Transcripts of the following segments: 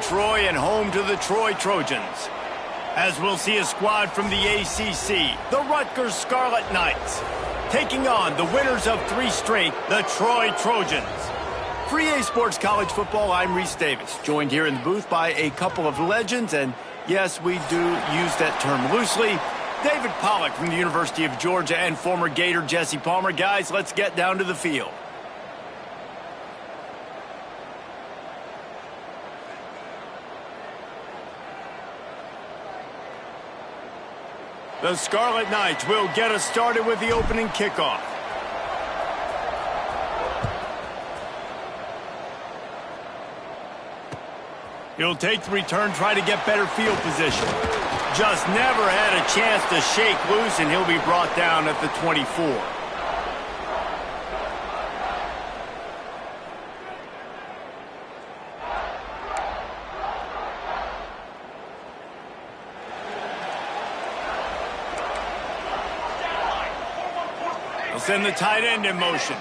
Troy and home to the Troy Trojans. As we'll see a squad from the ACC, the Rutgers Scarlet Knights, taking on the winners of 3 straight, the Troy Trojans. For EA Sports College Football, I'm Reese Davis, joined here in the booth by a couple of legends, and yes, we do use that term loosely. David Pollack from the University of Georgia and former Gator Jesse Palmer. Guys, let's get down to the field. The Scarlet Knights will get us started with the opening kickoff. He'll take the return, try to get better field position. Just never had a chance to shake loose, and he'll be brought down at the 24. They'll send the tight end in motion.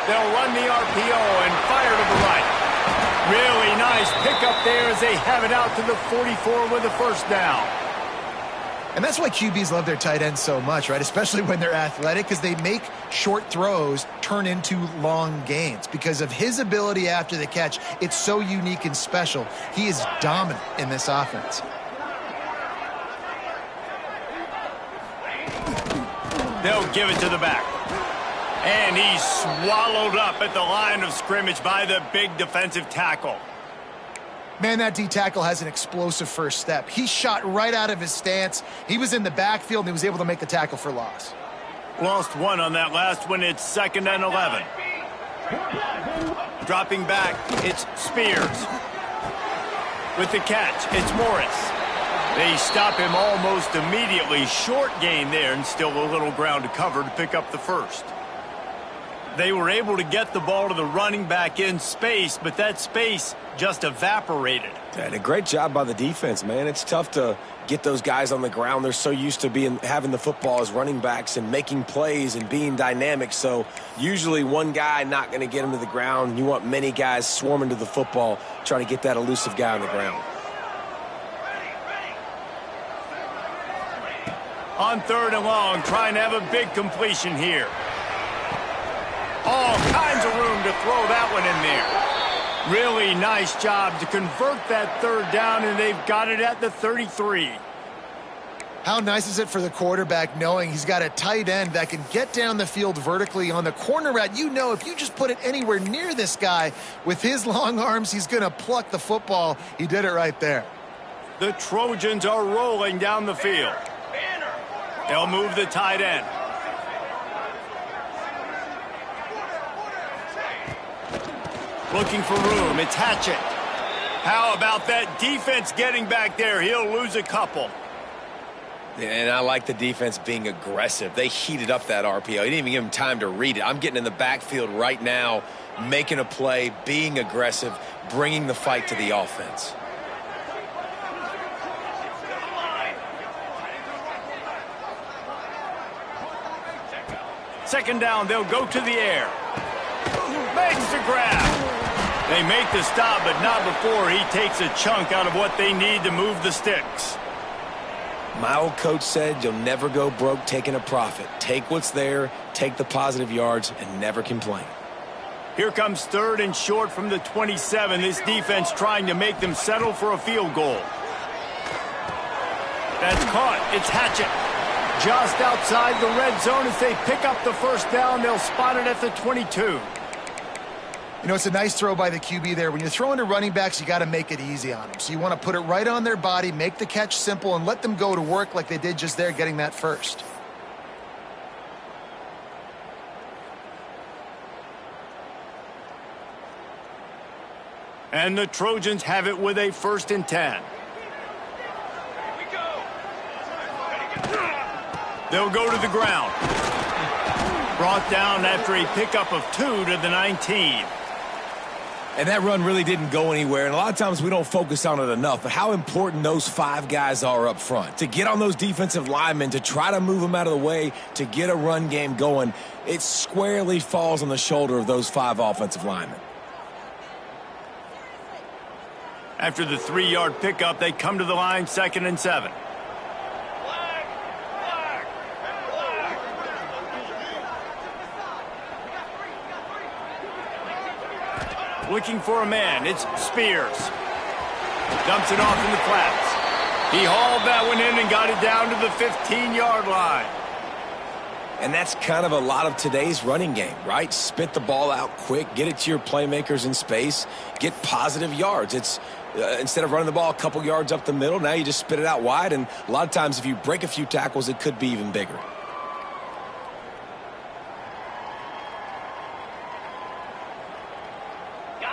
They'll run the RPO and fire to the right. Really nice pickup there as they have it out to the 44 with a first down. And that's why QBs love their tight ends so much, right? Especially when they're athletic, because they make short throws turn into long gains. Because of his ability after the catch, it's so unique and special. He is dominant in this offense. They'll give it to the back. And he's swallowed up at the line of scrimmage by the big defensive tackle. Man, that D-tackle has an explosive first step. He shot right out of his stance. He was in the backfield, and he was able to make the tackle for loss. Lost one on that last one. It's 2nd and 11. Dropping back, it's Spears. With the catch, it's Morris. They stop him almost immediately. Short gain there, and still a little ground to cover to pick up the first. They were able to get the ball to the running back in space, but that space just evaporated. And a great job by the defense, man. It's tough to get those guys on the ground. They're so used to having the football as running backs and making plays and being dynamic. So usually one guy not going to get him to the ground. You want many guys swarming to the football, trying to get that elusive guy on the ground. On 3rd and long, trying to have a big completion here. All kinds of room to throw that one in there. Really nice job to convert that 3rd down, and they've got it at the 33. How nice is it for the quarterback knowing he's got a tight end that can get down the field vertically on the corner route? You know, if you just put it anywhere near this guy with his long arms, he's going to pluck the football. He did it right there. The Trojans are rolling down the field. They'll move the tight end. Looking for room, it's Hatchett. How about that defense getting back there? He'll lose a couple. And I like the defense being aggressive. They heated up that RPO. He didn't even give him time to read it. I'm getting in the backfield right now, making a play, being aggressive, bringing the fight to the offense. Second down, they'll go to the air. Makes the grab. They make the stop, but not before he takes a chunk out of what they need to move the sticks. My old coach said you'll never go broke taking a profit. Take what's there, take the positive yards, and never complain. Here comes 3rd and short from the 27. This defense trying to make them settle for a field goal. That's caught. It's Hatchett. Just outside the red zone as they pick up the first down. They'll spot it at the 22. You know, it's a nice throw by the QB there. When you're throwing to running backs, you got to make it easy on them. So you want to put it right on their body, make the catch simple, and let them go to work like they did just there, getting that first. And the Trojans have it with a 1st and 10. They'll go to the ground. Brought down after a pickup of 2 to the 19. And that run really didn't go anywhere, and a lot of times we don't focus on it enough, but how important those 5 guys are up front. To get on those defensive linemen, to try to move them out of the way, to get a run game going, it squarely falls on the shoulder of those 5 offensive linemen. After the 3-yard pickup, they come to the line 2nd and 7. Looking for a man, it's Spears. Dumps it off in the flats. He hauled that one in and got it down to the 15-yard line. And that's kind of a lot of today's running game, right? Spit the ball out quick, get it to your playmakers in space, get positive yards. It's instead of running the ball a couple yards up the middle, now you just spit it out wide, and a lot of times if you break a few tackles, it could be even bigger.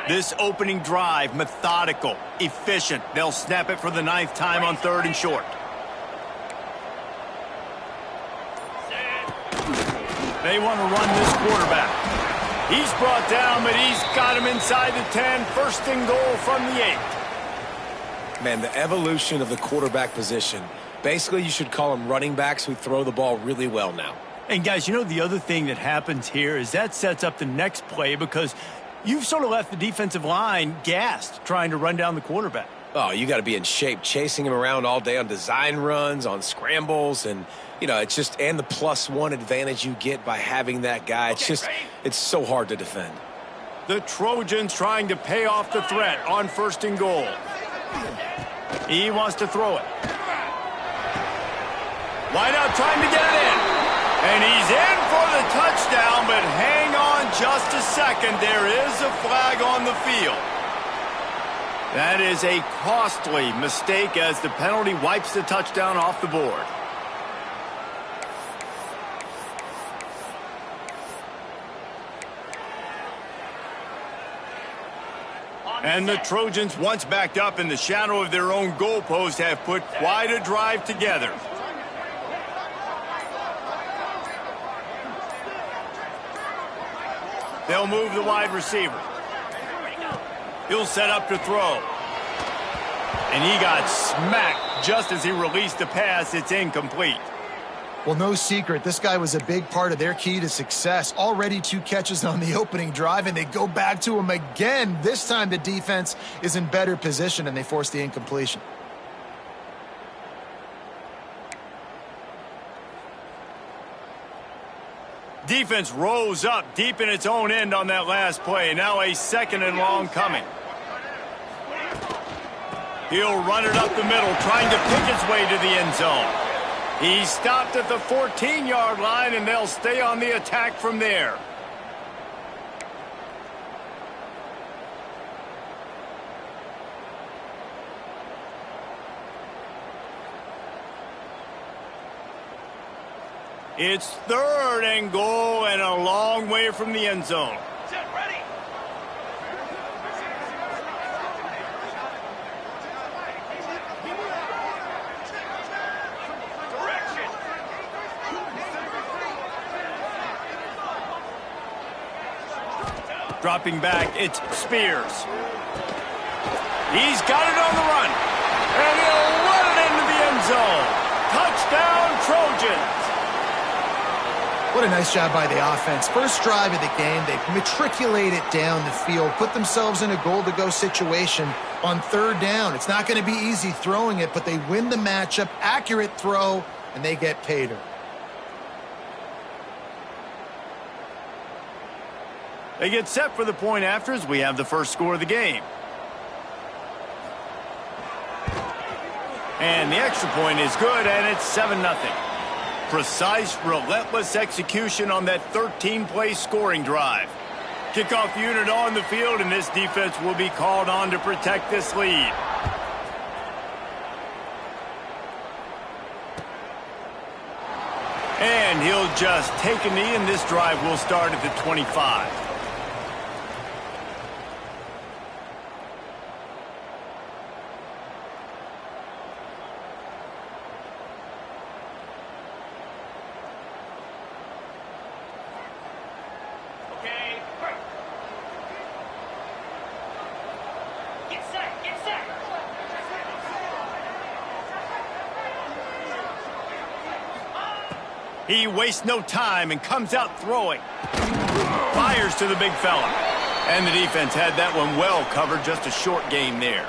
This opening drive, methodical, efficient. They'll snap it for the 9th time on 3rd and short. They want to run this quarterback. He's brought down, but he's got him inside the 10. 1st and goal from the 8. Man, the evolution of the quarterback position. Basically, you should call them running backs who throw the ball really well now. And guys, you know the other thing that happens here is that sets up the next play because you've sort of left the defensive line gassed trying to run down the quarterback. Oh, you got to be in shape, chasing him around all day on design runs, on scrambles, and, you know, it's just, and the +1 advantage you get by having that guy. It's just, it's so hard to defend. The Trojans trying to pay off the threat on 1st and goal. He wants to throw it. Wide out trying to get it in. And he's in for the touchdown, but hang on just a second. There is a flag on the field. That is a costly mistake as the penalty wipes the touchdown off the board. And the Trojans, once backed up in the shadow of their own goalpost, have put quite a drive together. They'll move the wide receiver. He'll set up to throw. And he got smacked just as he released the pass. It's incomplete. Well, no secret, this guy was a big part of their key to success. Already 2 catches on the opening drive, and they go back to him again. This time the defense is in better position, and they force the incompletion. Defense rose up deep in its own end on that last play. Now a 2nd and long coming. He'll run it up the middle, trying to pick his way to the end zone. He stopped at the 14-yard line, and they'll stay on the attack from there. It's 3rd and goal and a long way from the end zone. Ready. Direction. Dropping back, it's Spears. He's got it on the run. And he'll run it into the end zone. Touchdown, Trojans. What a nice job by the offense. First drive of the game, they matriculate it down the field, put themselves in a goal-to-go situation on 3rd down. It's not going to be easy throwing it, but they win the matchup, accurate throw, and they get paid. They get set for the point after as we have the first score of the game. And the extra point is good, and it's 7-0. Precise, relentless execution on that 13-play scoring drive. Kickoff unit on the field, and this defense will be called on to protect this lead. And he'll just take a knee, and this drive will start at the 25. He wastes no time and comes out throwing. Fires to the big fella. And the defense had that one well covered, just a short game there.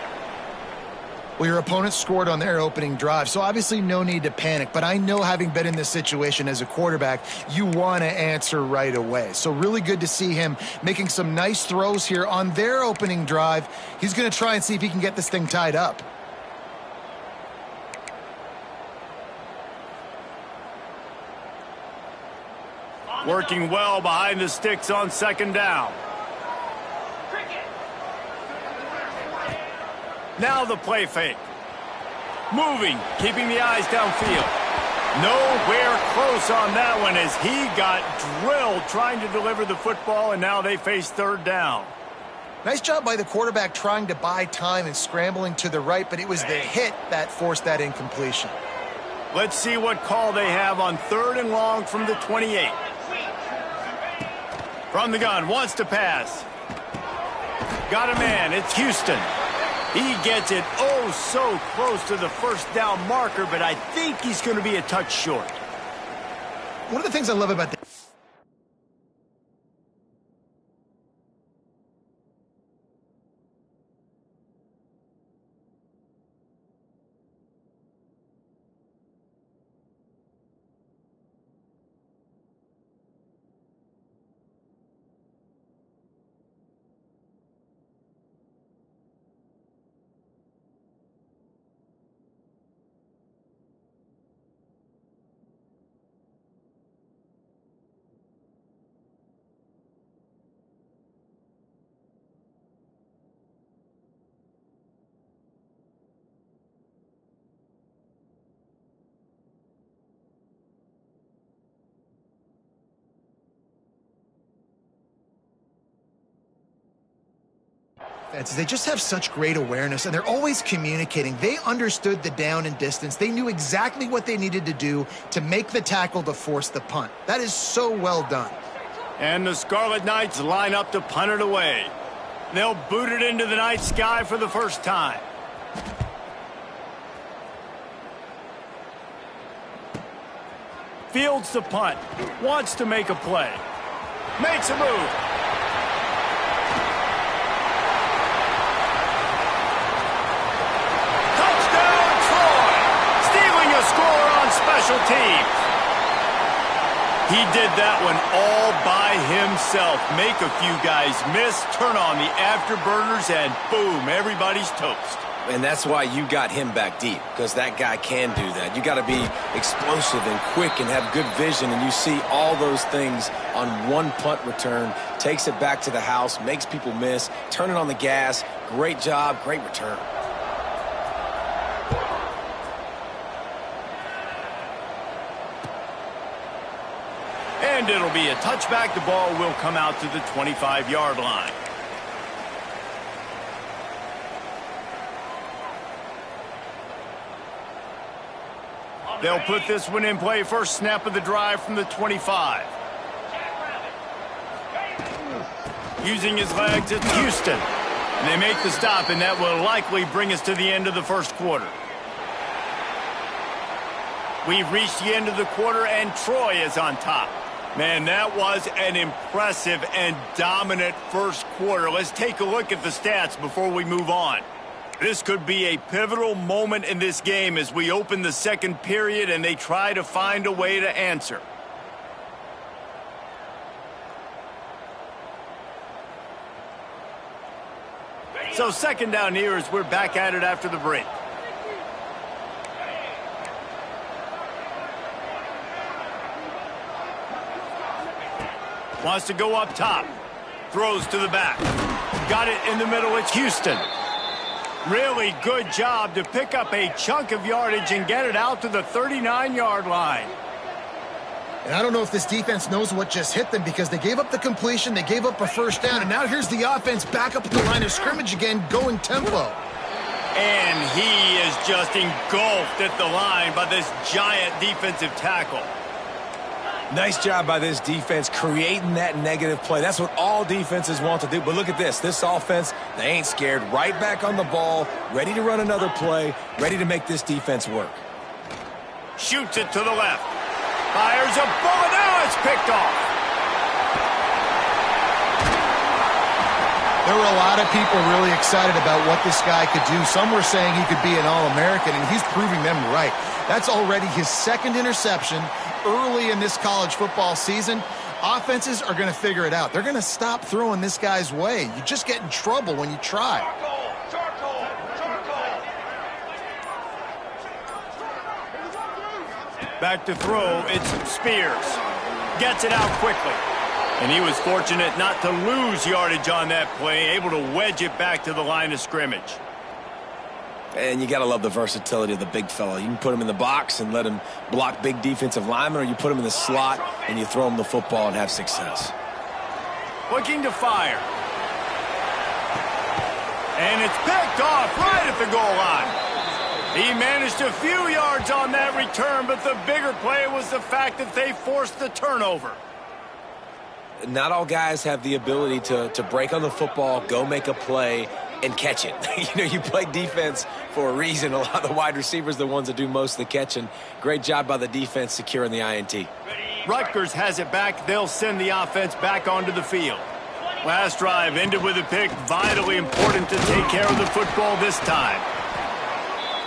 Well, your opponent scored on their opening drive, so obviously no need to panic. But I know, having been in this situation as a quarterback, you want to answer right away. So really good to see him making some nice throws here on their opening drive. He's going to try and see if he can get this thing tied up. Working well behind the sticks on second down. Now the play fake. Moving, keeping the eyes downfield. Nowhere close on that one as he got drilled trying to deliver the football, and now they face third down. Nice job by the quarterback trying to buy time and scrambling to the right, but it was the hit that forced that incompletion. Let's see what call they have on third and long from the 28. From the gun, wants to pass. Got a man, it's Houston. He gets it oh so close to the first down marker, but I think he's going to be a touch short. One of the things I love about this. They just have such great awareness, and they're always communicating. They understood the down and distance. They knew exactly what they needed to do to make the tackle to force the punt. That is so well done. And the Scarlet Knights line up to punt it away. They'll boot it into the night sky for the first time. Fields the punt. Wants to make a play. Makes a move. Special teams. He did that one all by himself. Make a few guys miss, turn on the afterburners, and boom, everybody's toast. And that's why you got him back deep, because that guy can do that. You got to be explosive and quick and have good vision, and you see all those things on one punt return. Takes it back to the house, makes people miss, turning on the gas. Great job, great return. And it'll be a touchback. The ball will come out to the 25-yard line. They'll put this one in play. First snap of the drive from the 25. Using his legs, it's Houston. And they make the stop, and that will likely bring us to the end of the first quarter. We've reached the end of the quarter, and Troy is on top. Man, that was an impressive and dominant first quarter. Let's take a look at the stats before we move on. This could be a pivotal moment in this game as we open the second period and they try to find a way to answer. So second down here as we're back at it after the break. Wants to go up top. Throws to the back. Got it in the middle. It's Houston. Really good job to pick up a chunk of yardage and get it out to the 39-yard line. And I don't know if this defense knows what just hit them, because they gave up the completion, they gave up a first down, and now here's the offense back up at the line of scrimmage again, going tempo. And he is just engulfed at the line by this giant defensive tackle. Nice job by this defense creating that negative play. That's what all defenses want to do. But look at this. This offense, they ain't scared. Right back on the ball, ready to run another play, ready to make this defense work. Shoots it to the left. Fires a bullet. Now it's picked off. There were a lot of people really excited about what this guy could do. Some were saying he could be an All-American, and he's proving them right. That's already his second interception early in this college football season. Offenses are going to figure it out. They're going to stop throwing this guy's way. You just get in trouble when you try. Back to throw, it's Spears. Gets it out quickly. And he was fortunate not to lose yardage on that play, able to wedge it back to the line of scrimmage. And you got to love the versatility of the big fella. You can put him in the box and let him block big defensive linemen, or you put him in the slot and you throw him the football and have success. Looking to fire. And it's picked off right at the goal line. He managed a few yards on that return, but the bigger play was the fact that they forced the turnover. Not all guys have the ability to break on the football, go make a play, and catch it. You play defense for a reason. A lot of the wide receivers are the ones that do most of the catching. Great job by the defense securing the INT. Rutgers has it back. They'll send the offense back onto the field. Last drive ended with a pick. Vitally important to take care of the football this time.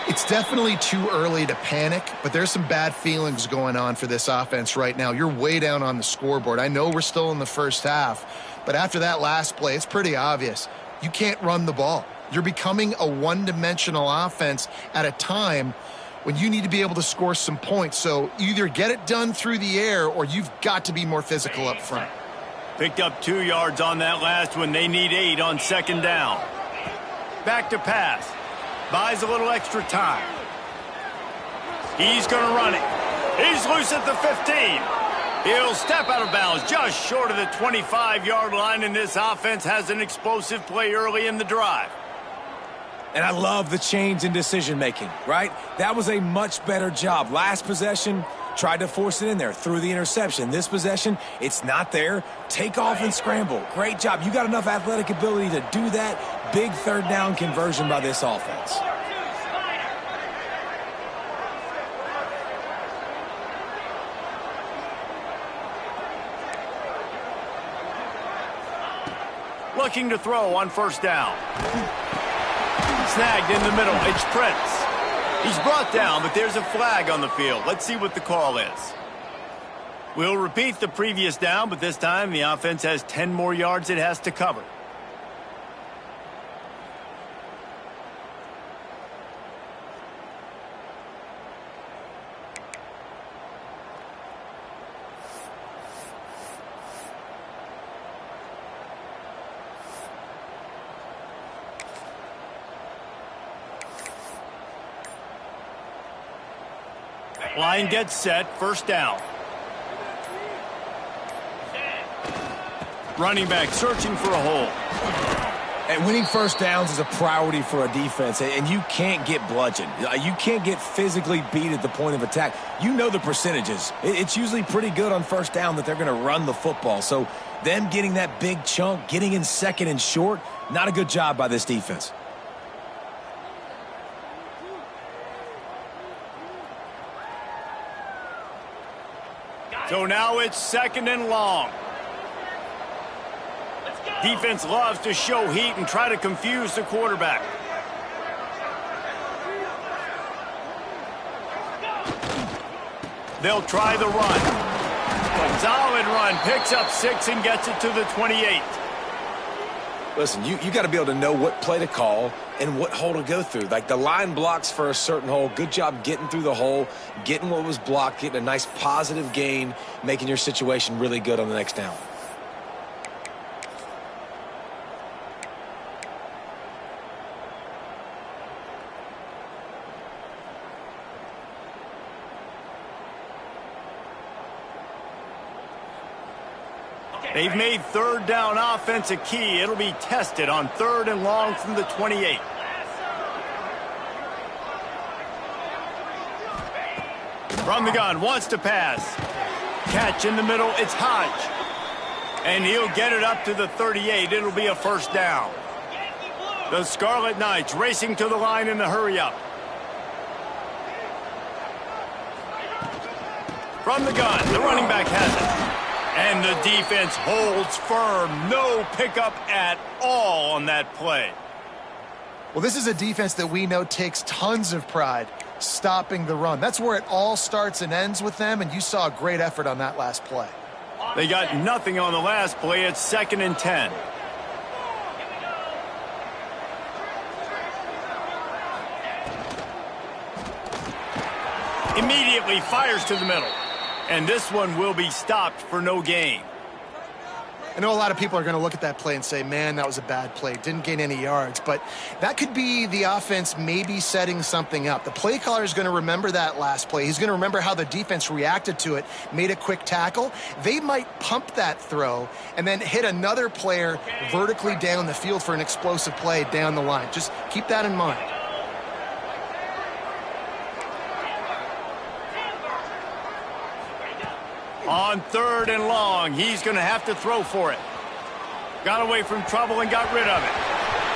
It's definitely too early to panic, but there's some bad feelings going on for this offense right now. You're way down on the scoreboard. I know we're still in the first half, but after that last play, it's pretty obvious. You can't run the ball. You're becoming a one-dimensional offense at a time when you need to be able to score some points. So either get it done through the air or you've got to be more physical up front. Picked up 2 yards on that last one. They need 8 on second down. Back to pass. Buys a little extra time. He's going to run it. He's loose at the 15. He'll step out of bounds just short of the 25-yard line, and this offense has an explosive play early in the drive. And I love the change in decision-making, right? That was a much better job. Last possession, tried to force it in there, threw the interception. This possession, it's not there. Take off and scramble. Great job. You got enough athletic ability to do that. Big third down conversion by this offense. Looking to throw on first down. Snagged in the middle. It's Prince. He's brought down, but there's a flag on the field. Let's see what the call is. We'll repeat the previous down, but this time the offense has 10 more yards it has to cover. Line gets set, first down. Running back searching for a hole. And winning first downs is a priority for a defense, and you can't get bludgeoned. You can't get physically beat at the point of attack. You know the percentages. It's usually pretty good on first down that they're going to run the football. So them getting that big chunk, getting in second and short, not a good job by this defense. So now it's second and long. Defense loves to show heat and try to confuse the quarterback. They'll try the run. Solid run, picks up 6 and gets it to the 28. Listen, you got to be able to know what play to call and what hole to go through. Like the line blocks for a certain hole. Good job getting through the hole, getting what was blocked, getting a nice positive gain, making your situation really good on the next down. They've made third down offense a key. It'll be tested on third and long from the 28. From the gun, wants to pass. Catch in the middle, it's Hodge. And he'll get it up to the 38. It'll be a first down. The Scarlet Knights racing to the line in the hurry-up. From the gun, the running back has it. And the defense holds firm. No pickup at all on that play. Well, this is a defense that we know takes tons of pride stopping the run. That's where it all starts and ends with them, and you saw a great effort on that last play. They got nothing on the last play. It's 2nd and 10. Immediately fires to the middle. And this one will be stopped for no gain. I know a lot of people are going to look at that play and say, man, that was a bad play. Didn't gain any yards. But that could be the offense maybe setting something up. The play caller is going to remember that last play. He's going to remember how the defense reacted to it, made a quick tackle. They might pump that throw and then hit another player vertically down the field for an explosive play down the line. Just keep that in mind. On 3rd and long, he's going to have to throw for it. Got away from trouble and got rid of it.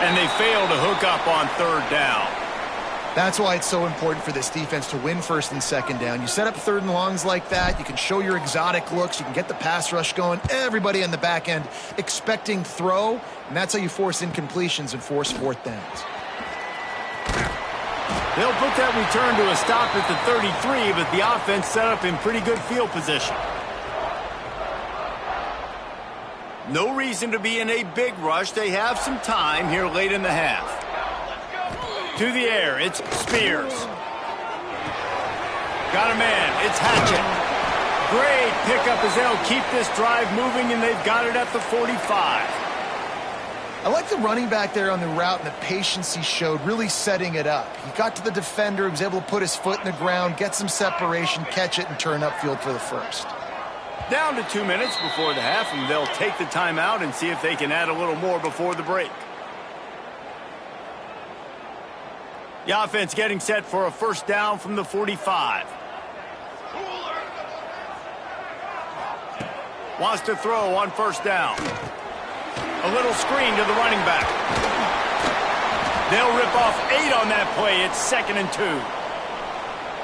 And they failed to hook up on 3rd down. That's why it's so important for this defense to win 1st and 2nd down. You set up 3rd and longs like that, you can show your exotic looks, you can get the pass rush going, everybody on the back end expecting throw, and that's how you force incompletions and force 4th downs. They'll put that return to a stop at the 33, but the offense set up in pretty good field position. No reason to be in a big rush. They have some time here late in the half. To the air, it's Spears. Got a man, it's Hatchett. Great pickup as they'll keep this drive moving, and they've got it at the 45. I like the running back there on the route and the patience he showed, really setting it up. He got to the defender, he was able to put his foot in the ground, get some separation, catch it, and turn upfield for the first. Down to 2 minutes before the half, and they'll take the timeout and see if they can add a little more before the break. The offense getting set for a 1st down from the 45. Wants to throw on 1st down. A little screen to the running back. They'll rip off 8 on that play. It's 2nd and 2.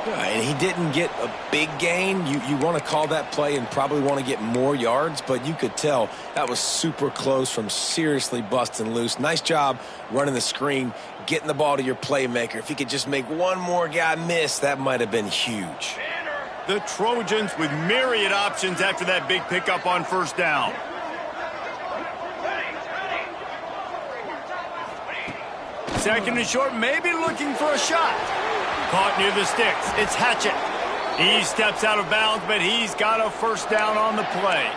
And he didn't get a big gain. You want to call that play and probably want to get more yards, but you could tell that was super close from seriously busting loose. Nice job running the screen, getting the ball to your playmaker. If he could just make one more guy miss, that might have been huge. The Trojans with myriad options after that big pickup on 1st down. Second and short, maybe looking for a shot. Caught near the sticks. It's Hatchett. He steps out of bounds, but he's got a 1st down on the play.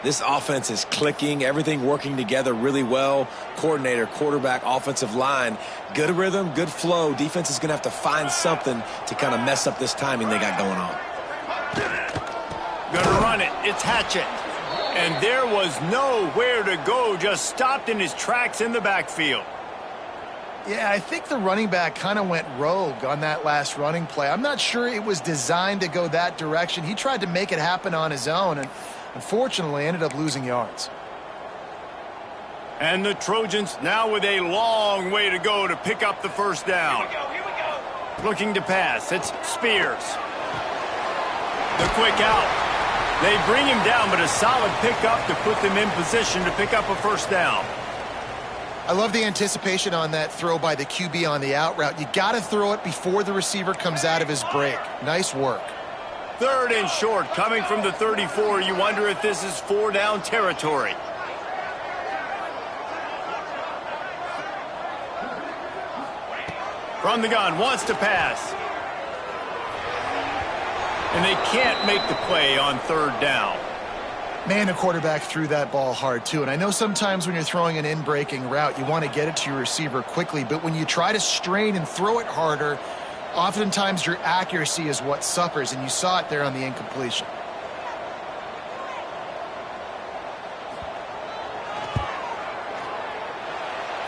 This offense is clicking, everything working together really well. Coordinator, quarterback, offensive line, good rhythm, good flow. Defense is going to have to find something to kind of mess up this timing they got going on. Gonna run it. It's Hatchett. And there was nowhere to go, just stopped in his tracks in the backfield. Yeah, I think the running back kind of went rogue on that last running play. I'm not sure it was designed to go that direction. He tried to make it happen on his own and unfortunately ended up losing yards. And the Trojans now with a long way to go to pick up the 1st down. Here we go. Looking to pass. It's Spears. The quick out. They bring him down, but a solid pickup to put them in position to pick up a 1st down. I love the anticipation on that throw by the QB on the out route. You got to throw it before the receiver comes out of his break. Nice work. 3rd and short coming from the 34. You wonder if this is 4-down territory. From the gun, wants to pass. And they can't make the play on 3rd down. Man, the quarterback threw that ball hard, too. And I know sometimes when you're throwing an in-breaking route, you want to get it to your receiver quickly. But when you try to strain and throw it harder, oftentimes your accuracy is what suffers. And you saw it there on the incompletion.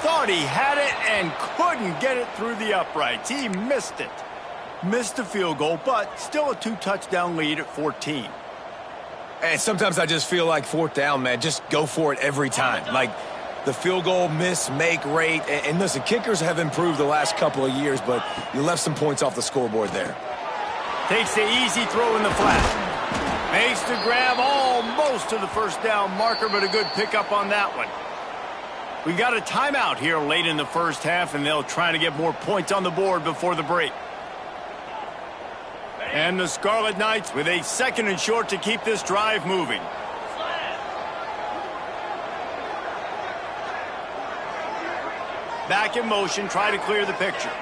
Thought he had it and couldn't get it through the uprights. He missed it. Missed the field goal, but still a 2-touchdown lead at 14. And sometimes I just feel like 4th down, man, just go for it every time. Like the field goal miss, make rate. And listen, kickers have improved the last couple of years, but you left some points off the scoreboard there. Takes the easy throw in the flat. Makes the grab almost to the first down marker, but a good pickup on that one. We got a timeout here late in the first half, and they'll try to get more points on the board before the break. And the Scarlet Knights with a 2nd and short to keep this drive moving. Back in motion, try to clear the picture.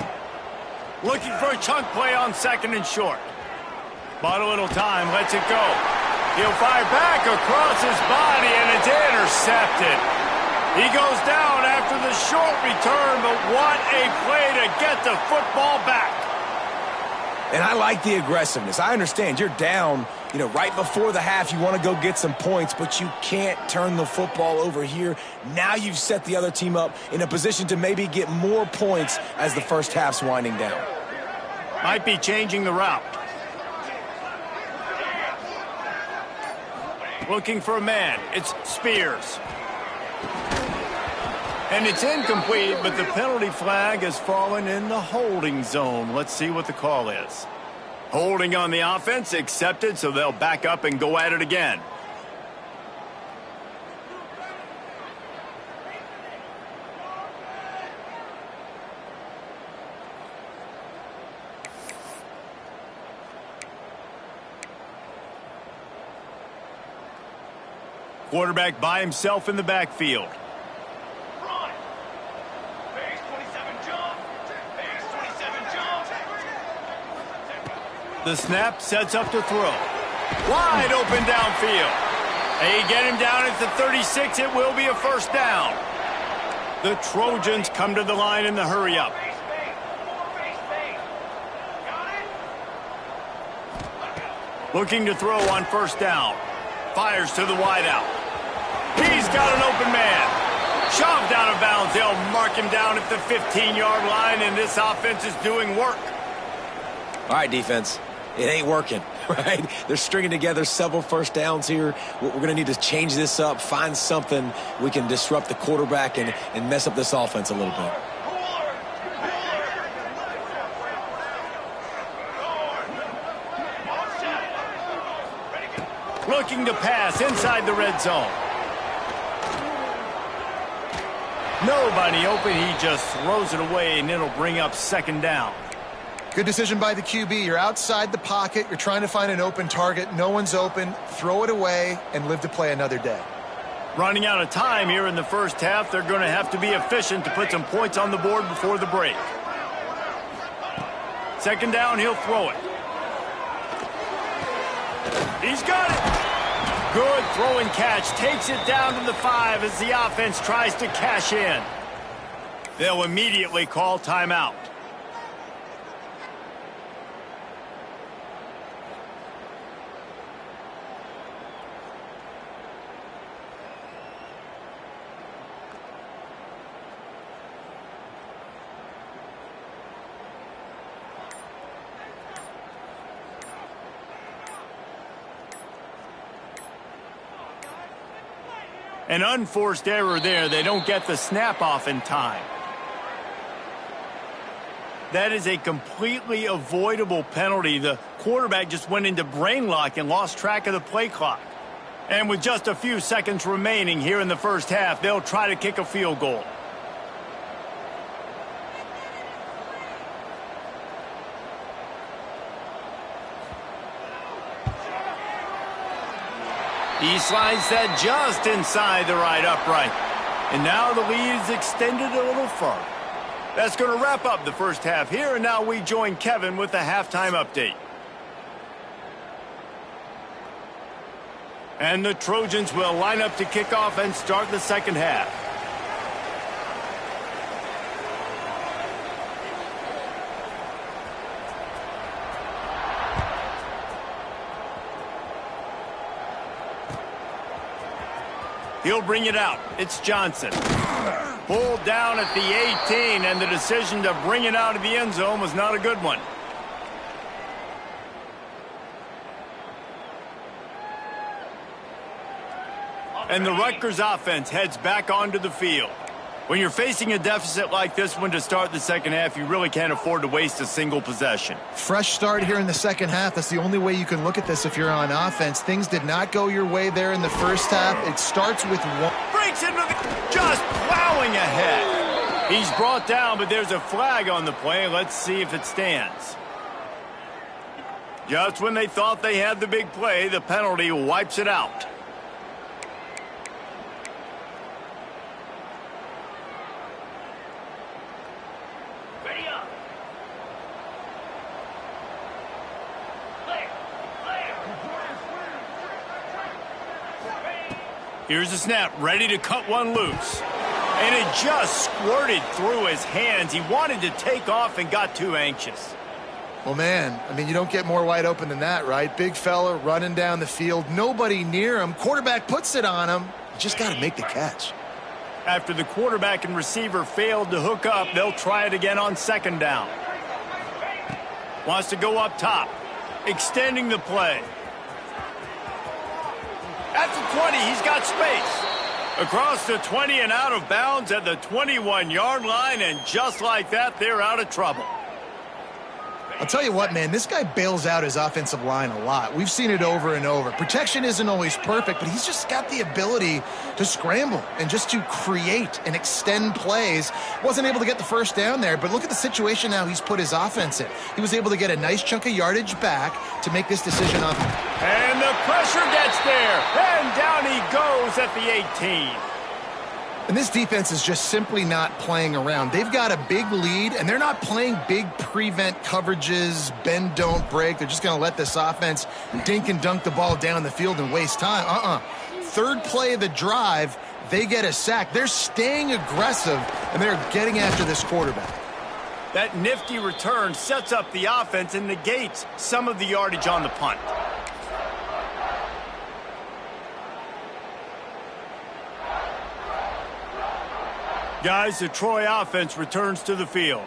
Looking for a chunk play on 2nd and short. Bought a little time, lets it go. He'll fire back across his body, and it's intercepted. He goes down after the short return, but what a play to get the football back. And I like the aggressiveness. I understand you're down, right before the half. You want to go get some points, but you can't turn the football over here. Now you've set the other team up in a position to maybe get more points as the first half's winding down. Might be changing the route. Looking for a man. It's Spears. And it's incomplete, but the penalty flag has fallen in the holding zone. Let's see what the call is. Holding on the offense, accepted, so they'll back up and go at it again. Quarterback by himself in the backfield. The snap sets up to throw. Wide open downfield. They get him down at the 36. It will be a first down. The Trojans come to the line in the hurry-up. Looking to throw on first down. Fires to the wideout. He's got an open man. Shoved out of bounds. They'll mark him down at the 15-yard line, and this offense is doing work. All right, defense. It ain't working, right? They're stringing together several first downs here. We're going to need to change this up, find something we can disrupt the quarterback and mess up this offense a little bit. Looking to pass inside the red zone. Nobody open. He just throws it away, and it'll bring up 2nd down. Good decision by the QB. You're outside the pocket. You're trying to find an open target. No one's open. Throw it away and live to play another day. Running out of time here in the first half. They're going to have to be efficient to put some points on the board before the break. 2nd down, he'll throw it. He's got it. Good throw and catch. Takes it down to the 5 as the offense tries to cash in. They'll immediately call timeout. An unforced error there. They don't get the snap off in time. That is a completely avoidable penalty. The quarterback just went into brain lock and lost track of the play clock. And with just a few seconds remaining here in the first half, they'll try to kick a field goal. He slides that just inside the right upright. And now the lead is extended a little further. That's going to wrap up the first half here, and now we join Kevin with the halftime update. And the Trojans will line up to kick off and start the second half. He'll bring it out. It's Johnson. Pulled down at the 18, and the decision to bring it out of the end zone was not a good one. And the Rutgers offense heads back onto the field. When you're facing a deficit like this one to start the second half, you really can't afford to waste a single possession. Fresh start here in the second half. That's the only way you can look at this if you're on offense. Things did not go your way there in the first half. It starts with one. Breaks into the... just plowing ahead. He's brought down, but there's a flag on the play. Let's see if it stands. Just when they thought they had the big play, the penalty wipes it out. Here's the snap, ready to cut one loose. And it just squirted through his hands. He wanted to take off and got too anxious. Well, man, I mean, you don't get more wide open than that, right? Big fella running down the field, nobody near him. Quarterback puts it on him. You just got to make the catch. After the quarterback and receiver failed to hook up, they'll try it again on second down. Wants to go up top, extending the play. At the 20, he's got space. Across the 20 and out of bounds at the 21-yard line, and just like that, they're out of trouble. I'll tell you what, man, this guy bails out his offensive line a lot. We've seen it over and over. Protection isn't always perfect, but he's just got the ability to scramble and just to create and extend plays. Wasn't able to get the first down there, but look at the situation now he's put his offense in. He was able to get a nice chunk of yardage back to make this decision on. And the pressure gets there, and down he goes at the 18. And this defense is just simply not playing around. They've got a big lead, and they're not playing big prevent coverages, bend, don't break. They're just going to let this offense dink and dunk the ball down the field and waste time. Third play of the drive, they get a sack. They're staying aggressive, and they're getting after this quarterback. That nifty return sets up the offense and negates some of the yardage on the punt. Guys, the Troy offense returns to the field.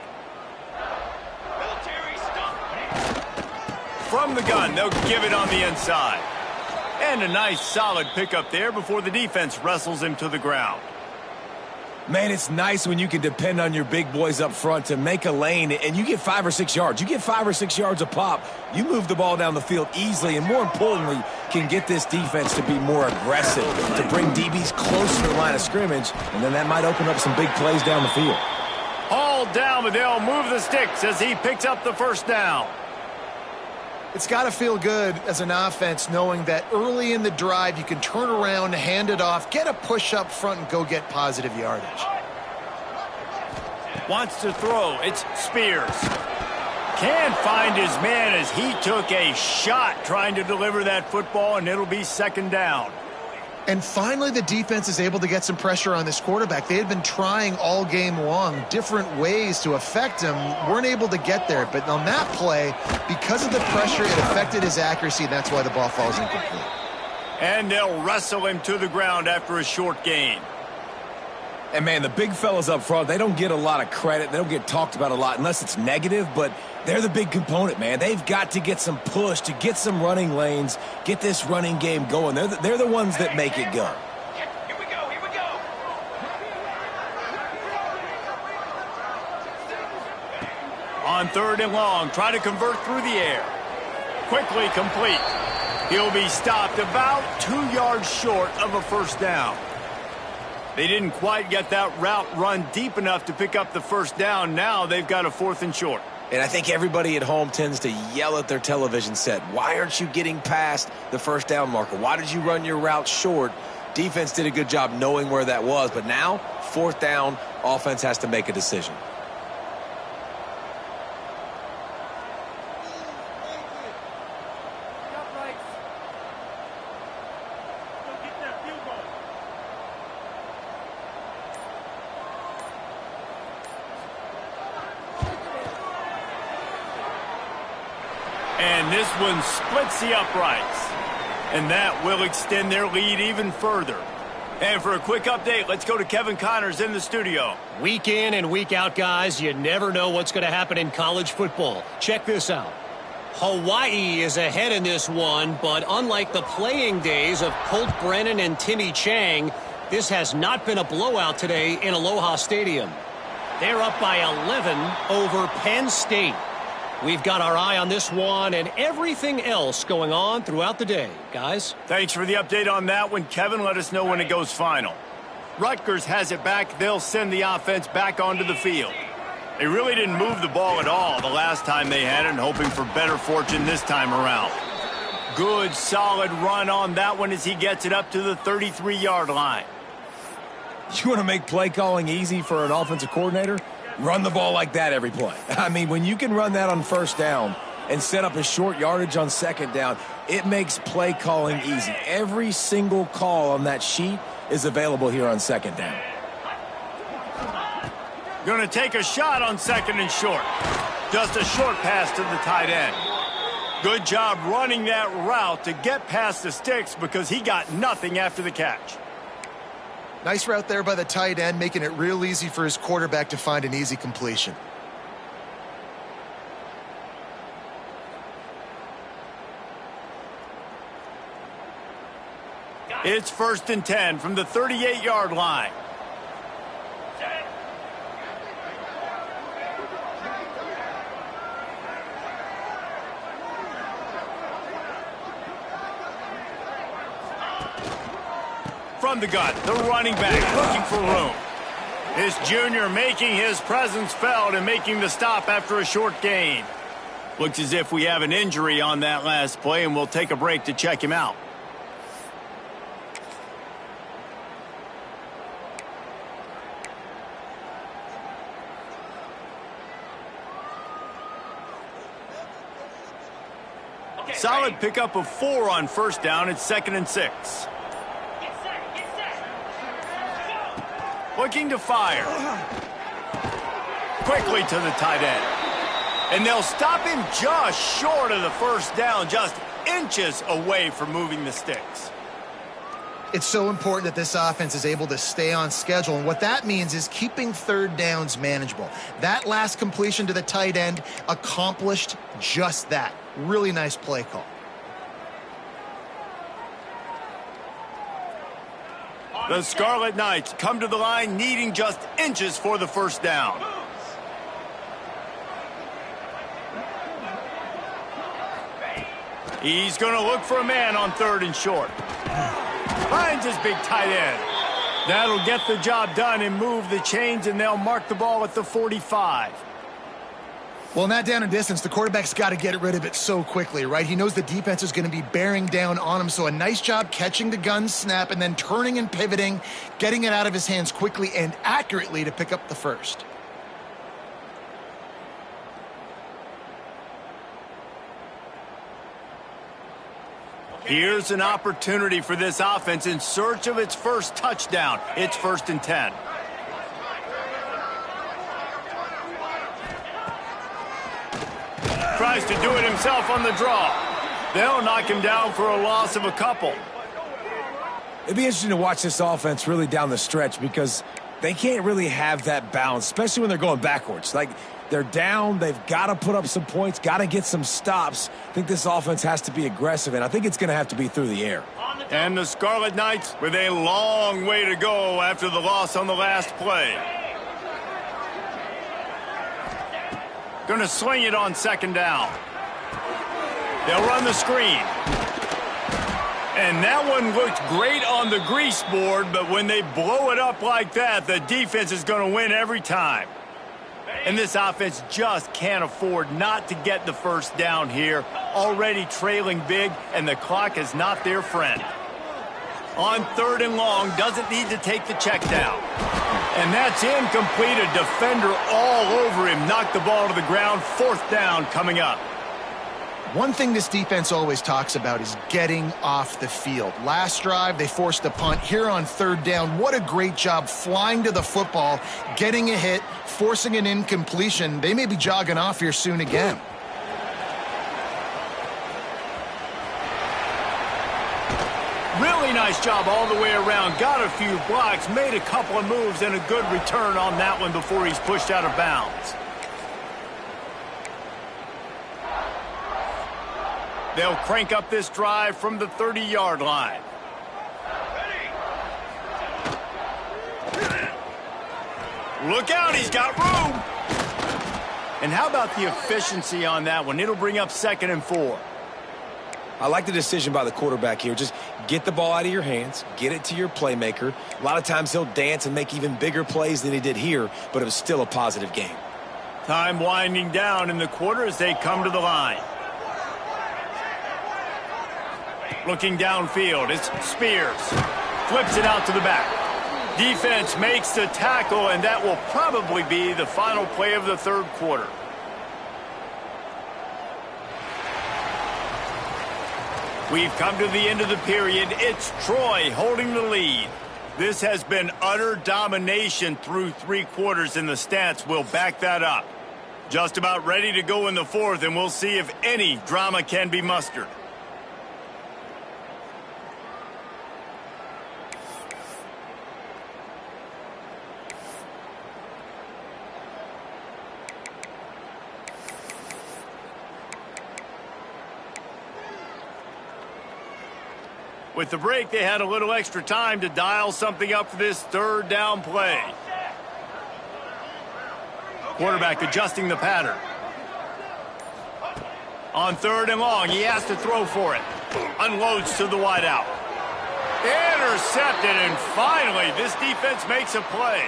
From the gun, they'll give it on the inside. And a nice, solid pickup there before the defense wrestles him to the ground. Man, it's nice when you can depend on your big boys up front to make a lane, and you get 5 or 6 yards. You get 5 or 6 yards a pop. You move the ball down the field easily, and more importantly, can get this defense to be more aggressive, to bring DBs closer to the line of scrimmage, and then that might open up some big plays down the field. All down, but they'll move the sticks as he picks up the first down. It's got to feel good as an offense knowing that early in the drive you can turn around, hand it off, get a push up front, and go get positive yardage. Wants to throw. It's Spears. Can't find his man as he took a shot trying to deliver that football, and it'll be second down. And finally, the defense is able to get some pressure on this quarterback. They had been trying all game long different ways to affect him, weren't able to get there. But on that play, because of the pressure, it affected his accuracy, and that's why the ball falls incomplete. And they'll wrestle him to the ground after a short gain. And, man, the big fellas up front, they don't get a lot of credit. They don't get talked about a lot unless it's negative, but they're the big component, man. They've got to get some push, to get some running lanes, get this running game going. They're the ones that make it go. Here we go. On third and long, try to convert through the air. Quickly complete. He'll be stopped about 2 yards short of a first down. They didn't quite get that route run deep enough to pick up the first down. Now they've got a 4th and short. And I think everybody at home tends to yell at their television set. Why aren't you getting past the first down marker? Why did you run your route short? Defense did a good job knowing where that was. But now, 4th down, offense has to make a decision. And this one splits the uprights. And that will extend their lead even further. And for a quick update, let's go to Kevin Connors in the studio. Week in and week out, guys, you never know what's going to happen in college football. Check this out. Hawaii is ahead in this one, but unlike the playing days of Colt Brennan and Timmy Chang, This has not been a blowout today in Aloha Stadium. They're up by 11 over Penn State. We've got our eye on this one and everything else going on throughout the day, guys. Thanks for the update on that one, Kevin. Let us know when it goes final. Rutgers has it back. They'll send the offense back onto the field. They really didn't move the ball at all the last time they had it, and hoping for better fortune this time around. Good, solid run on that one as he gets it up to the 33-yard line. You want to make play calling easy for an offensive coordinator? Run the ball like that every play. I mean, when you can run that on first down and set up a short yardage on second down, it makes play calling easy. Every single call on that sheet is available here on second down. Going to take a shot on second and short. Just a short pass to the tight end. Good job running that route to get past the sticks because he got nothing after the catch. Nice route there by the tight end, making it real easy for his quarterback to find an easy completion. It's 1st and 10 from the 38-yard line. From the gun, the running back looking for room. This junior making his presence felt and making the stop after a short gain. Looks as if we have an injury on that last play, and we'll take a break to check him out. Solid pickup of 4 on first down. It's 2nd and 6. Looking to fire. Quickly to the tight end. And they'll stop him just short of the first down, just inches away from moving the sticks. It's so important that this offense is able to stay on schedule, and what that means is keeping third downs manageable. That last completion to the tight end accomplished just that. Really nice play call. The Scarlet Knights come to the line needing just inches for the first down. He's going to look for a man on 3rd and short. Finds his big tight end. That'll get the job done and move the chains, and they'll mark the ball at the 45. Well, in that down and distance, the quarterback's got to get rid of it so quickly, right? He knows the defense is going to be bearing down on him, so a nice job catching the gun snap and then turning and pivoting, getting it out of his hands quickly and accurately to pick up the first. Here's an opportunity for this offense in search of its first touchdown. It's 1st and 10. Tries to do it himself on the draw. They'll knock him down for a loss of a couple. It'd be interesting to watch this offense really down the stretch because they can't really have that balance, especially when they're going backwards. Like, they're down, they've got to put up some points, got to get some stops. I think this offense has to be aggressive, and I think it's going to have to be through the air. And the Scarlet Knights with a long way to go after the loss on the last play. Going to sling it on 2nd down. They'll run the screen. And that one looked great on the grease board, but when they blow it up like that, the defense is going to win every time. And this offense just can't afford not to get the first down here. Already trailing big, and the clock is not their friend. On 3rd and long, doesn't need to take the check down. And that's incomplete. A defender all over him. Knocked the ball to the ground. 4th down coming up. One thing this defense always talks about is getting off the field. Last drive, they forced a punt. Here on 3rd down, what a great job flying to the football, getting a hit, forcing an incompletion. They may be jogging off here soon again. Really nice job all the way around. Got a few blocks, made a couple of moves, and a good return on that one before he's pushed out of bounds. They'll crank up this drive from the 30-yard line. Look out, he's got room. And how about the efficiency on that one? It'll bring up 2nd and 4. I like the decision by the quarterback here. Just get the ball out of your hands, get it to your playmaker. A lot of times he'll dance and make even bigger plays than he did here, but it was still a positive game. Time winding down in the quarter as they come to the line. Looking downfield, it's Spears. Flips it out to the back. Defense makes the tackle, and that will probably be the final play of the 3rd quarter. We've come to the end of the period. It's Troy holding the lead. This has been utter domination through 3 quarters, and the stats will back that up. Just about ready to go in the 4th, and we'll see if any drama can be mustered. With the break, they had a little extra time to dial something up for this 3rd down play. Quarterback adjusting the pattern. On 3rd and long, he has to throw for it. Unloads to the wideout. Intercepted, and finally, this defense makes a play.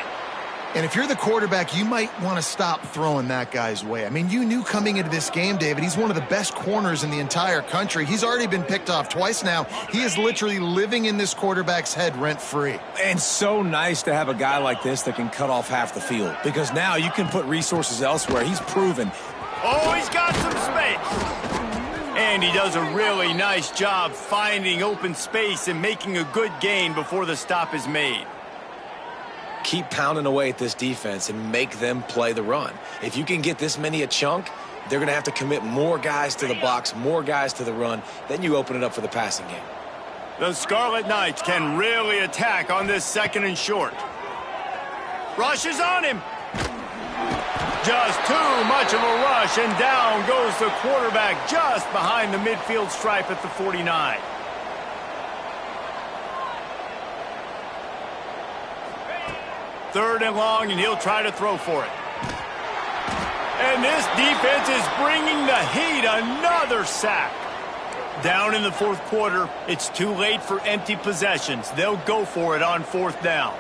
And if you're the quarterback, you might want to stop throwing that guy's way. I mean, you knew coming into this game, David, he's one of the best corners in the entire country. He's already been picked off twice now. He is literally living in this quarterback's head rent-free. And so nice to have a guy like this that can cut off half the field, because now you can put resources elsewhere. He's proven. Oh, he's got some space. And he does a really nice job finding open space and making a good gain before the stop is made. Keep pounding away at this defense and make them play the run. If you can get this many a chunk, they're going to have to commit more guys to the box, more guys to the run. Then you open it up for the passing game. The Scarlet Knights can really attack on this 2nd and short. Rushes on him. Just too much of a rush, and down goes the quarterback just behind the midfield stripe at the 49. Third and long, and he'll try to throw for it. And this defense is bringing the heat. Another sack. Down in the 4th quarter, it's too late for empty possessions. They'll go for it on 4th down.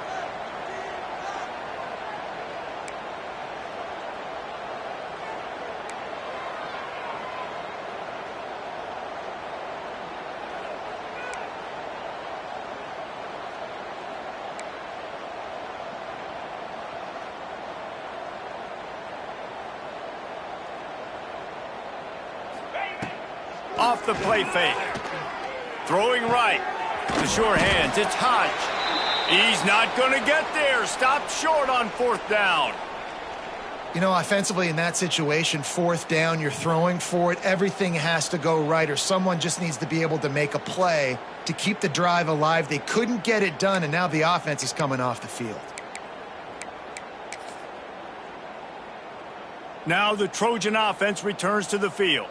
Off the play fake. Throwing right. The sure hands. It's Hodge. He's not going to get there. Stopped short on 4th down. You know, offensively in that situation, 4th down, you're throwing for it. Everything has to go right, or someone just needs to be able to make a play to keep the drive alive. They couldn't get it done, and now the offense is coming off the field. Now the Trojan offense returns to the field.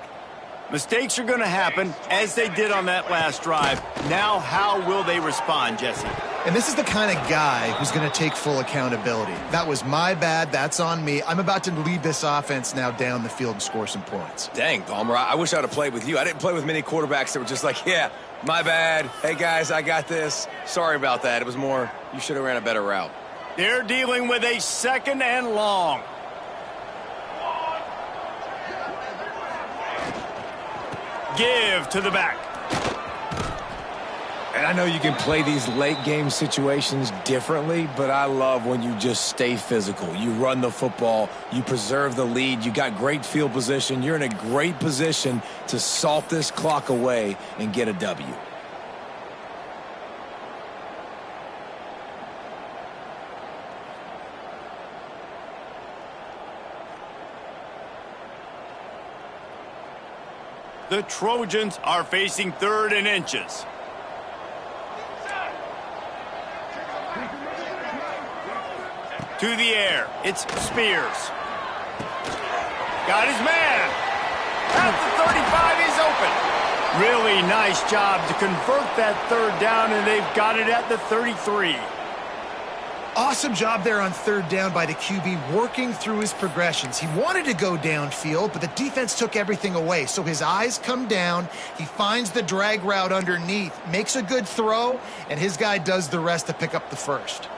Mistakes are going to happen, as they did on that last drive. Now, how will they respond, Jesse? And this is the kind of guy who's going to take full accountability. That was my bad. That's on me. I'm about to lead this offense now down the field and score some points. Dang, Palmer, I wish I would have played with you. I didn't play with many quarterbacks that were just like, yeah, my bad. Hey, guys, I got this. Sorry about that. It was more, you should have ran a better route. They're dealing with a 2nd and long. Give to the back. And I know you can play these late game situations differently, but I love when you just stay physical. You run the football, you preserve the lead, you got great field position. You're in a great position to salt this clock away and get a W. The Trojans are facing 3rd and inches. To the air, it's Spears. Got his man. At the 35, he's open. Really nice job to convert that 3rd down, and they've got it at the 33. Awesome job there on third down by the QB, working through his progressions. He wanted to go downfield, but the defense took everything away. So his eyes come down, he finds the drag route underneath, makes a good throw, and his guy does the rest to pick up the first.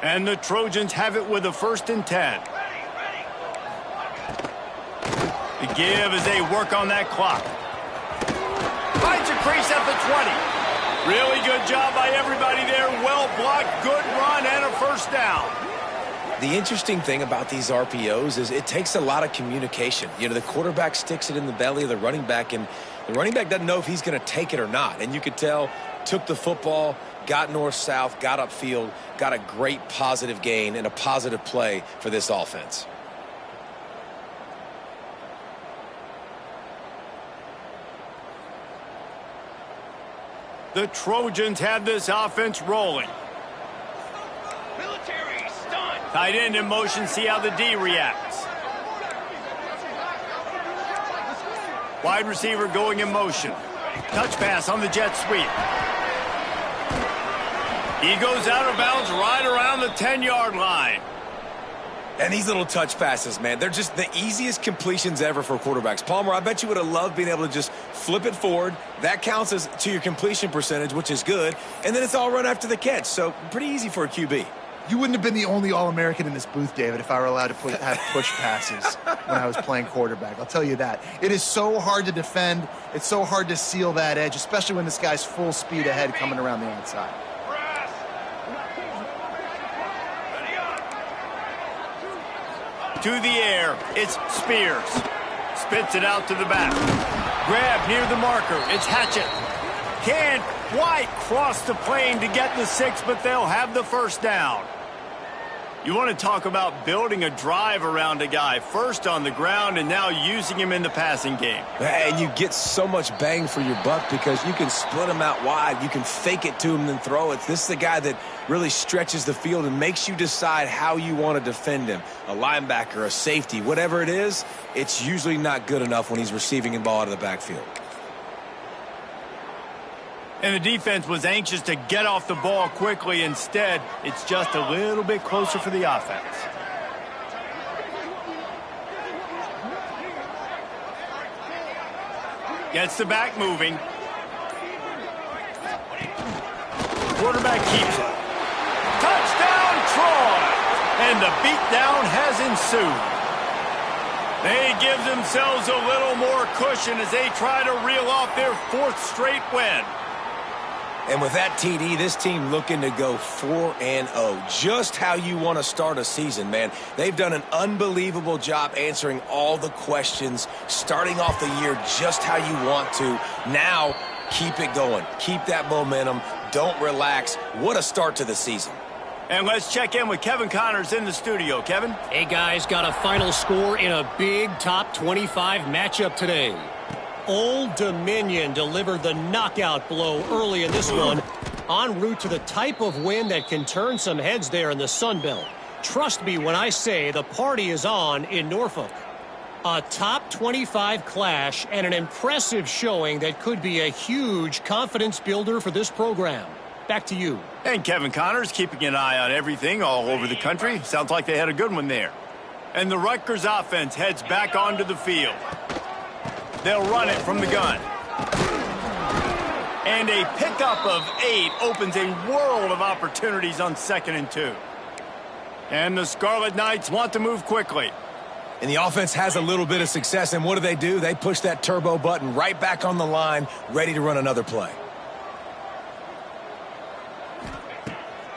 And the Trojans have it with a 1st and 10. The give as they work on that clock. Finds a crease at the 20. Really good job by everybody there. Well blocked, good run, and a 1st down. The interesting thing about these RPOs is it takes a lot of communication. You know, the quarterback sticks it in the belly of the running back, and the running back doesn't know if he's going to take it or not. And you could tell, took the football, got north-south, got upfield, got a great positive gain and a positive play for this offense. The Trojans have this offense rolling. Military stunt. Tight end in motion, see how the D reacts. Wide receiver going in motion. Touch pass on the jet sweep. He goes out of bounds right around the 10-yard line. And these little touch passes, man, they're just the easiest completions ever for quarterbacks. Palmer, I bet you would have loved being able to just flip it forward. That counts as to your completion percentage, which is good. And then it's all run after the catch. So pretty easy for a QB. You wouldn't have been the only All-American in this booth, David, if I were allowed to have push passes when I was playing quarterback. I'll tell you that. It is so hard to defend. It's so hard to seal that edge, especially when this guy's full speed ahead coming around the outside. To the air, it's Spears. Spits it out to the back. Grab near the marker, it's Hatchett. Can't quite cross the plane to get the 6, but they'll have the 1st down. You want to talk about building a drive around a guy, first on the ground and now using him in the passing game. And you get so much bang for your buck because you can split him out wide. You can fake it to him and then throw it. This is the guy that really stretches the field and makes you decide how you want to defend him. A linebacker, a safety, whatever it is, it's usually not good enough when he's receiving the ball out of the backfield. And the defense was anxious to get off the ball quickly. Instead, it's just a little bit closer for the offense. Gets the back moving. Quarterback keeps it. Touchdown, Troy! And the beatdown has ensued. They give themselves a little more cushion as they try to reel off their 4th straight win. And with that TD, this team looking to go 4-0. Just how you want to start a season, man. They've done an unbelievable job answering all the questions, starting off the year just how you want to. Now, keep it going. Keep that momentum. Don't relax. What a start to the season. And let's check in with Kevin Connors in the studio. Kevin? Hey, guys, got a final score in a big top 25 matchup today. Old Dominion delivered the knockout blow early in this one, en route to the type of win that can turn some heads there in the Sun Belt. Trust me when I say the party is on in Norfolk. A top 25 clash and an impressive showing that could be a huge confidence builder for this program. Back to you. And Kevin Connors keeping an eye on everything all over the country. Sounds like they had a good one there. And the Rutgers offense heads back onto the field. They'll run it from the gun. And a pickup of 8 opens a world of opportunities on 2nd and 2. And the Scarlet Knights want to move quickly. And the offense has a little bit of success, and what do? They push that turbo button right back on the line, ready to run another play.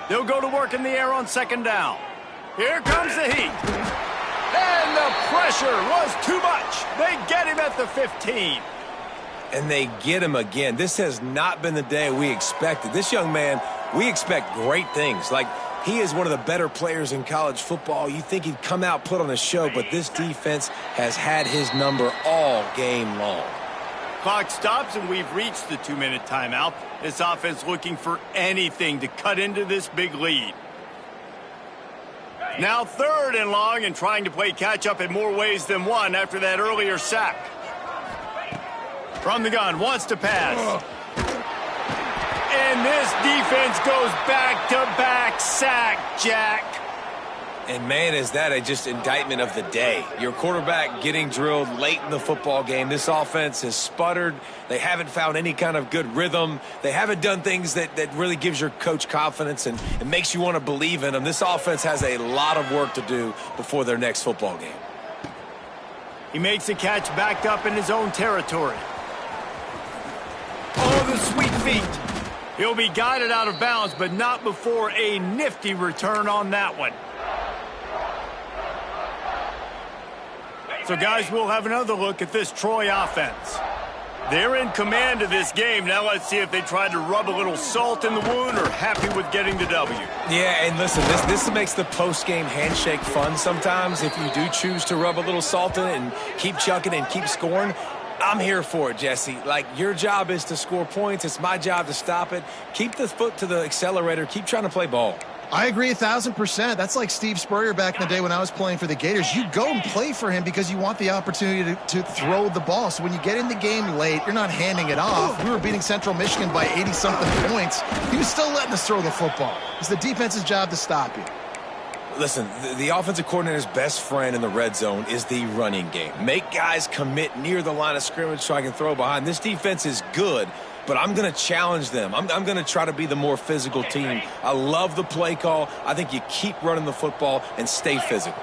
They'll go to work in the air on 2nd down. Here comes the heat. And the pressure was too much. They get him at the 15. And they get him again. This has not been the day we expected. This young man, we expect great things. Like, he is one of the better players in college football. You think he'd come out, put on a show, but this defense has had his number all game long. Clock stops, and we've reached the 2-minute timeout. This offense looking for anything to cut into this big lead. Now 3rd and long and trying to play catch-up in more ways than one after that earlier sack. From the gun, wants to pass. And this defense goes back-to-back sack, Jack. And, man, is that a just indictment of the day. Your quarterback getting drilled late in the football game. This offense has sputtered. They haven't found any kind of good rhythm. They haven't done things that really gives your coach confidence and makes you want to believe in them. This offense has a lot of work to do before their next football game. He makes a catch backed up in his own territory. Oh, the sweet feet. He'll be guided out of bounds, but not before a nifty return on that one. So, guys, we'll have another look at this Troy offense. They're in command of this game. Now let's see if they try to rub a little salt in the wound or happy with getting the W. Yeah, and listen, this makes the post-game handshake fun sometimes. If you do choose to rub a little salt in it and keep chucking and keep scoring, I'm here for it, Jesse. Like, your job is to score points. It's my job to stop it. Keep the foot to the accelerator. Keep trying to play ball. I agree 1,000%. That's like Steve Spurrier back in the day when I was playing for the Gators. You go and play for him because you want the opportunity to throw the ball. So when you get in the game late, you're not handing it off. We were beating Central Michigan by 80-something points. He was still letting us throw the football. It's the defense's job to stop you. Listen, the offensive coordinator's best friend in the red zone is the running game. Make guys commit near the line of scrimmage so I can throw behind. This defense is good, but I'm going to challenge them. I'm going to try to be the more physical team. I love the play call. I think you keep running the football and stay physical.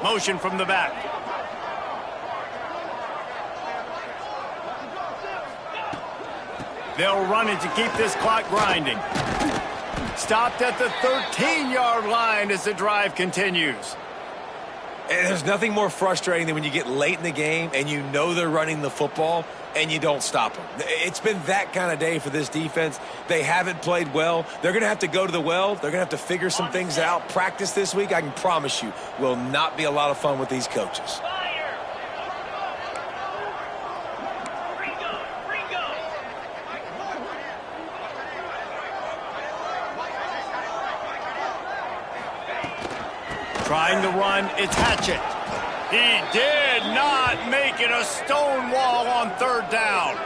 Motion from the back. They'll run it to keep this clock grinding. Stopped at the 13-yard line as the drive continues. And there's nothing more frustrating than when you get late in the game and you know they're running the football and you don't stop them. It's been that kind of day for this defense. They haven't played well. They're going to have to go to the well. They're going to have to figure some things out. Practice this week, I can promise you, will not be a lot of fun with these coaches. Trying to run, it's Hatchett. He did not make it a stone wall on third down.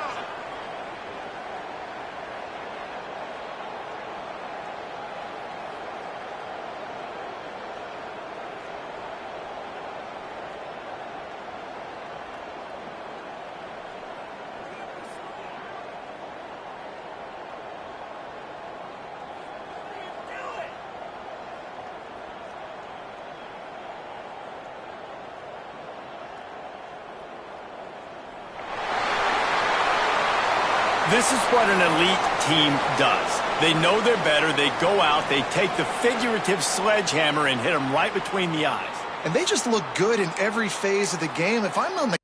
This is what an elite team does. They know they're better. They go out, they take the figurative sledgehammer and hit them right between the eyes. And they just look good in every phase of the game. If I'm on the